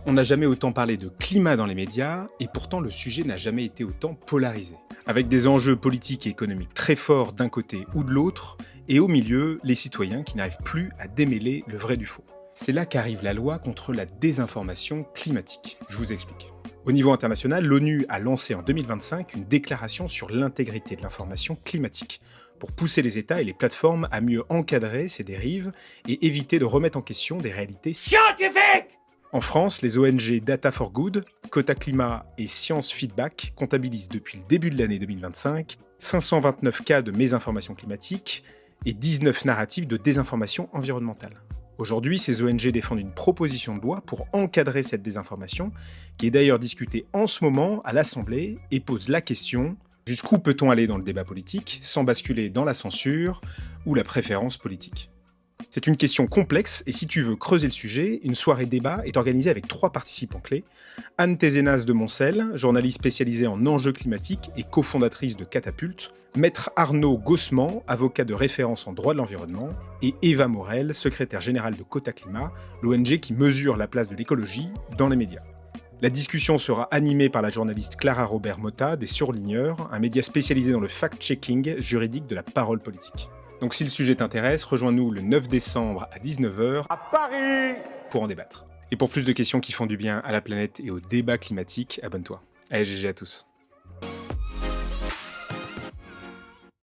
On n'a jamais autant parlé de climat dans les médias, et pourtant le sujet n'a jamais été autant polarisé. Avec des enjeux politiques et économiques très forts d'un côté ou de l'autre, et au milieu, les citoyens qui n'arrivent plus à démêler le vrai du faux. C'est là qu'arrive la loi contre la désinformation climatique. Je vous explique. Au niveau international, l'ONU a lancé en 2025 une déclaration sur l'intégrité de l'information climatique, pour pousser les États et les plateformes à mieux encadrer ces dérives et éviter de remettre en question des réalités scientifiques. En France, les ONG Data for Good, Quota Climat et Science Feedback comptabilisent depuis le début de l'année 2025 529 cas de mésinformation climatique et 19 narratifs de désinformation environnementale. Aujourd'hui, ces ONG défendent une proposition de loi pour encadrer cette désinformation, qui est d'ailleurs discutée en ce moment à l'Assemblée et pose la question: jusqu'où peut-on aller dans le débat politique sans basculer dans la censure ou la préférence politique? C'est une question complexe et si tu veux creuser le sujet, une soirée débat est organisée avec 3 participants clés. Anne Tézénas de Moncel, journaliste spécialisée en enjeux climatiques et cofondatrice de Catapulte, Maître Arnaud Gosseman, avocat de référence en droit de l'environnement, et Eva Morel, secrétaire générale de Quota Climat, l'ONG qui mesure la place de l'écologie dans les médias. La discussion sera animée par la journaliste Clara Robert-Motta des Surligneurs, un média spécialisé dans le fact-checking juridique de la parole politique. Donc si le sujet t'intéresse, rejoins-nous le 9 décembre à 19h à Paris pour en débattre. Et pour plus de questions qui font du bien à la planète et au débat climatique, abonne-toi. Allez, GG à tous.